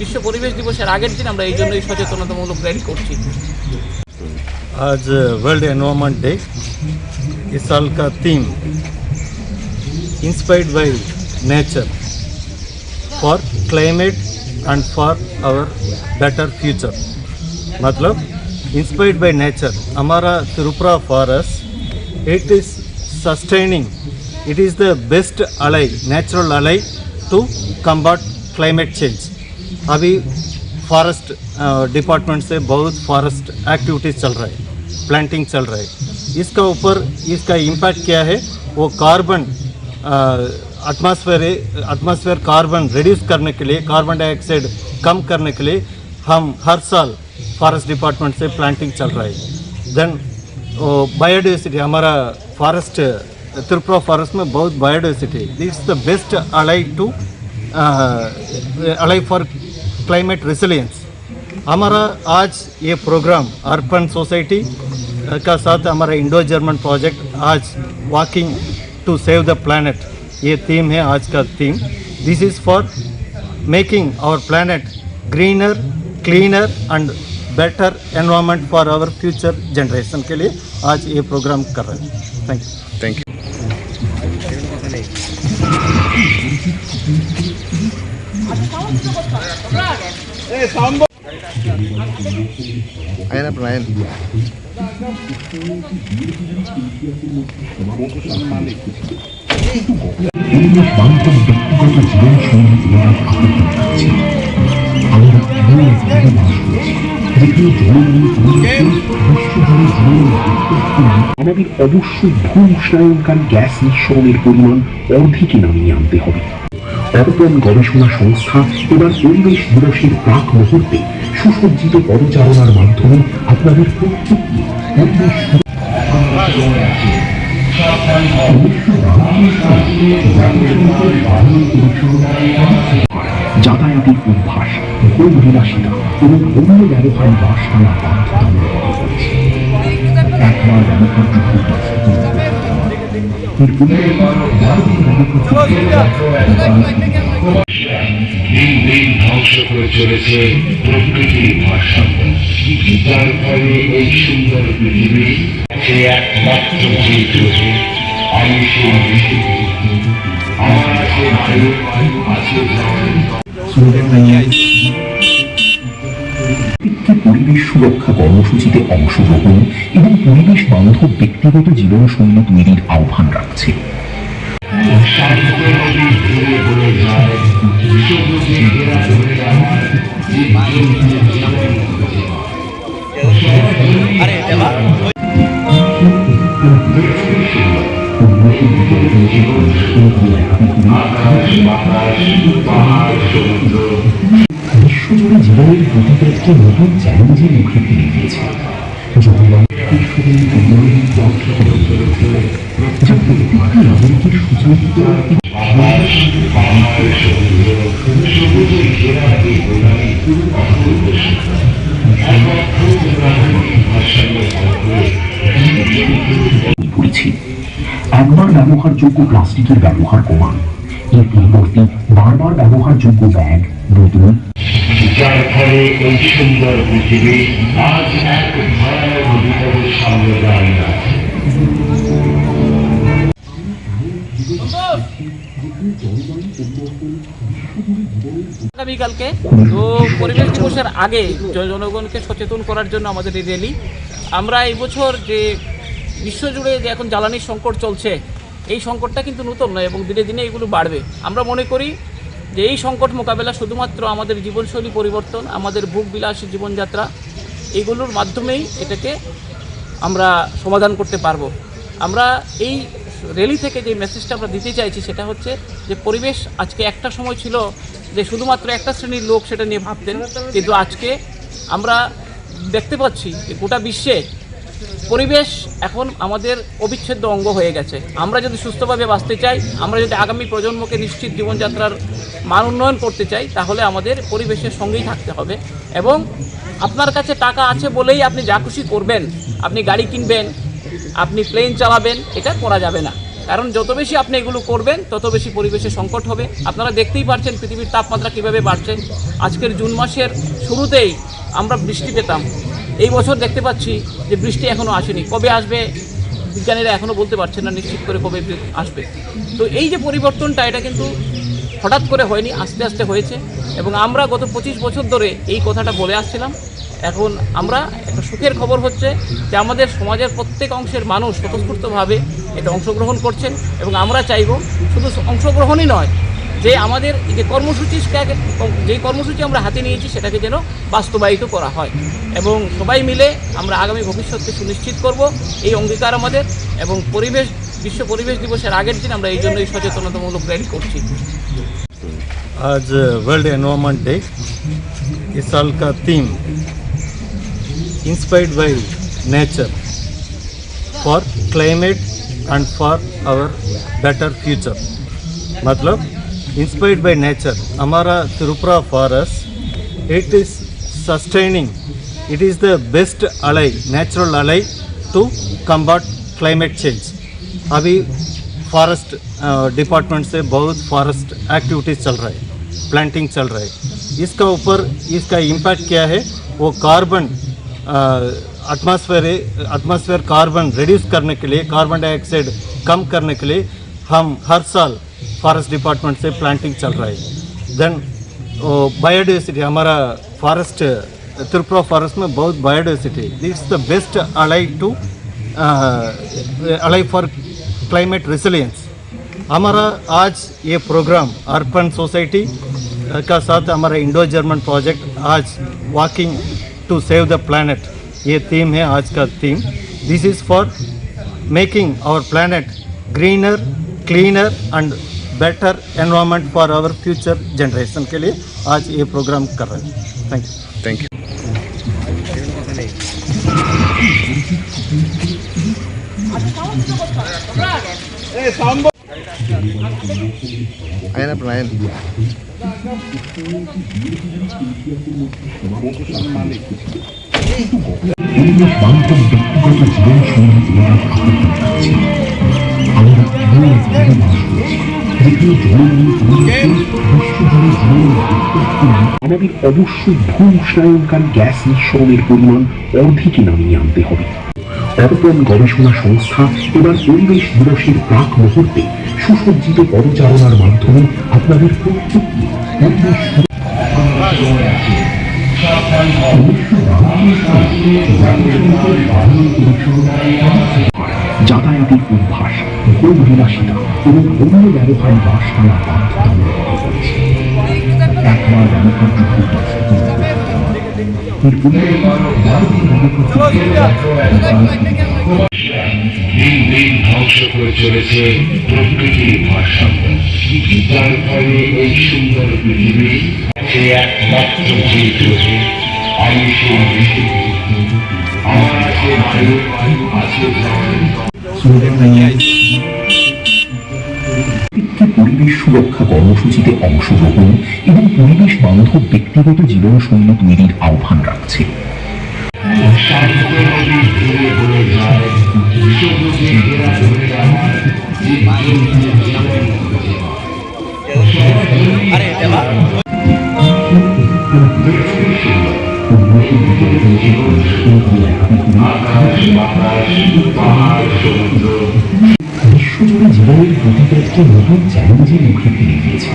বিশ্ব পরিবেশ দিবসের আগের দিন আমরা এই জন্য এই সচেতনতামূলক র্যালি করছি। आज वर्ल्ड एनवायरनमेंट डे। इस साल का theme inspired by nature for climate and for our better future. मतलब इंस्पायर्ड बाय नेचर, हमारा Tripura forest it is sustaining, it is the best ally, natural ally to combat climate change. अभी forest department से बहुत forest activities चल रहा है, planting चल रहा है। इसका ऊपर इसका इम्पैक्ट क्या है, वो कार्बन एटमॉस्फेयर कार्बन रिड्यूस करने के लिए, कार्बन डाइऑक्साइड कम करने के लिए हम हर साल फॉरेस्ट डिपार्टमेंट से प्लांटिंग चल रहा है। देन बायोडाइवर्सिटी, हमारा फॉरेस्ट त्रिपुरा फॉरेस्ट में बहुत biodiversity, this is the best ally for climate resilience. हमारा आज ये प्रोग्राम अर्बन सोसाइटी का साथ हमारा इंडो जर्मन प्रोजेक्ट आज walking to save the planet, ये थीम है आज का theme. This is for making our planet greener, cleaner and better environment for our future generation के लिए आज ये प्रोग्राम कर रहे हैं। Thank you. বান্ধব ব্যক্তিগত জীবন সঙ্গী তোমার আহ্বান রাখছি। আমরা এমন এক জায়গায় বাস করছি যেখানে আমাদের অবশ্যই ভূ উষ্ণায়নকারী গ্যাস নিঃসরণের পরিমাণ অর্ধেকে নামিয়ে আনতে হবে। অর্পণ গবেষণা সংস্থা এবার পরিবেশ দিবসের প্রাক মুহূর্তে সুসজ্জিত পদচারণার মাধ্যমে আপনাদের প্রত্যেককে পরিবেশ যাতায়াতের অভ্যাস, ভোগ বিলাসিতা এবং অন্য ব্যবহারে বাস টানা বাধ্যতামূলক করেছে। একবার ব্যবহারযোগ্য ধ্বংস করে চলেছে প্রকৃতির ভারসাম্য, যার ফলে এই সুন্দর পৃথিবী সে একমাত্র জীবিত পরিবেশ সুরক্ষা কর্মসূচিতে অংশগ্রহণ এবং পরিবেশ বান্ধব ব্যক্তিগত জীবনশৈলী তৈরির আহ্বান রাখছে। বিশ্বজুড়ে জীবনের প্রতিপদকে নতুন চ্যালেঞ্জের মুখে ফেলে দিয়েছে, যা প্রত্যেকটি নাগরিকের সুযোগ করেছি। একবার ব্যবহারযোগ্য প্লাস্টিকের ব্যবহার কমান, এর পরিবর্তে বারবার ব্যবহারযোগ্য ব্যাগ, বোতল, যার ফলে এই সুন্দর পৃথিবী আজ এক ভয়ানক বিপদের সামনে দাঁড়িয়ে আছে। আগামীকালকে তো পরিবেশ দিবসের আগে জনগণকে সচেতন করার জন্য আমাদের এই র্যালি। আমরা এই বছর যে বিশ্বজুড়ে যে এখন জ্বালানির সংকট চলছে, এই সংকটটা কিন্তু নতুন নয় এবং দিনে দিনে এগুলো বাড়বে। আমরা মনে করি যে এই সংকট মোকাবেলা শুধুমাত্র আমাদের জীবনশৈলী পরিবর্তন, আমাদের ভোগ বিলাসী জীবনযাত্রা, এগুলোর মাধ্যমেই এটাকে আমরা সমাধান করতে পারবো। আমরা এই র্যালি থেকে যে মেসেজটা আমরা দিতে চাইছি সেটা হচ্ছে যে পরিবেশ আজকে একটা সময় ছিল যে শুধুমাত্র একটা শ্রেণীর লোক সেটা নিয়ে ভাবতেন, কিন্তু আজকে আমরা দেখতে পাচ্ছি যে গোটা বিশ্বে পরিবেশ এখন আমাদের অবিচ্ছেদ্য অঙ্গ হয়ে গেছে। আমরা যদি সুস্থভাবে বাঁচতে চাই, আমরা যদি আগামী প্রজন্মকে নিশ্চিত জীবনযাত্রার মান উন্নয়ন করতে চাই, তাহলে আমাদের পরিবেশের সঙ্গেই থাকতে হবে। এবং আপনার কাছে টাকা আছে বলেই আপনি যা খুশি করবেন, আপনি গাড়ি কিনবেন, আপনি প্লেন চালাবেন, এটা করা যাবে না। কারণ যত বেশি আপনি এগুলো করবেন তত বেশি পরিবেশের সংকট হবে। আপনারা দেখতেই পাচ্ছেন পৃথিবীর তাপমাত্রা কীভাবে বাড়ছে। আজকের জুন মাসের শুরুতেই আমরা বৃষ্টি পেতাম, এই বছর দেখতে পাচ্ছি যে বৃষ্টি এখনও আসেনি। কবে আসবে বিজ্ঞানীরা এখনও বলতে পারছেন না নিশ্চিত করে কবে আসবে। তো এই যে পরিবর্তনটা, এটা কিন্তু হঠাৎ করে হয়নি, আস্তে আস্তে হয়েছে। এবং আমরা গত 25 বছর ধরে এই কথাটা বলে আসছিলাম। এখন আমরা একটা সুখের খবর হচ্ছে যে আমাদের সমাজের প্রত্যেক অংশের মানুষ স্বতঃস্ফূর্তভাবে এটা অংশগ্রহণ করছেন। এবং আমরা চাইব শুধু অংশগ্রহণই নয়, যে আমাদের এই যে যেই কর্মসূচি আমরা হাতে নিয়েছি সেটাকে যেন বাস্তবায়িত করা হয় এবং সবাই মিলে আমরা আগামী ভবিষ্যৎকে সুনিশ্চিত করব, এই অঙ্গীকার আমাদের। এবং বিশ্ব পরিবেশ দিবসের আগের দিন আমরা এই জন্য এই সচেতনতামূলক র্যালি করছি। आज वर्ल्ड एनवायरनमेंट डे। इस साल का theme inspired by nature for climate and for our better future. मतलब इंस्पायर्ड बाय नेचर, हमारा Tripura forest it is sustaining, it is the best ally, natural ally to combat climate change. अभी forest department से बहुत forest activities चल रहा है, planting चल रहा है। इसका ऊपर इसका इम्पैक्ट क्या है, वो कार्बन एटमॉस्फेयर कार्बन रिड्यूस करने के लिए, कार्बन डाइऑक्साइड कम करने के लिए हम हर साल फॉरेस्ट डिपार्टमेंट से प्लांटिंग चल रहा है। देन बायोडाइवर्सिटी, हमारा फॉरेस्ट त्रिपुरा फॉरेस्ट में बहुत biodiversity, this is the best ally for climate resilience. हमारा आज ये प्रोग्राम अर्पण सोसाइटी का साथ हमारा इंडो जर्मन प्रोजेक्ट आज walking to save the planet, ये थीम है आज का theme. This is for making our planet greener, cleaner and better environment for our future generation के लिए आज ये प्रोग्राम कर रहे हैं। Thank you. Thank you. आया ना प्लान পরিবেশ বান্ধব ব্যক্তিগত জীবনশৈলী তুলনা আপত্তি থাকছে। আমরা এমন এক জায়গায় বাস করছি যেখানে জলবায়ু পরিবর্তন বিশ্বজুড়ে জীবনের গুরুত্বপূর্ণ। আমাদের অবশ্যই ভূ উষ্ণায়নকারী গ্যাস নিঃসরণের পরিমাণ অর্ধেকে নামিয়ে আনতে হবে। অর্পণ গবেষণা সংস্থা এবার পরিবেশ দিবসের প্রাক মুহূর্তে সুসজ্জিত পদচারণার মাধ্যমে আপনাদের প্রত্যেককে পরিবেশ যাতায়াতের অভ্যাস, ভোগ বিলাসিতা এবং অন্য ব্যবহারে বাস টানা বাধ্যতামূলক হয়েছে। একবার ব্যবহারযোগ্য এর দিন দিন ধ্বংস করে চলেছে প্রকৃতির ভারসাম্য। যার ফলে এই সুন্দর পৃথিবী সে একমাত্র জীবজন্তু, আমি সেই পৃথিবী, আমার আছে বায়ু, আছে পরিবেশ সুরক্ষা কর্মসূচিতে অংশগ্রহণ এবং পরিবেশ বান্ধব ব্যক্তিগত জীবনশৈলী তৈরির আহ্বান রাখছে। বিশ্বজুড়ে জীবনের প্রতিপদকে নতুন চ্যালেঞ্জের মুখে ফেলে দিয়েছে।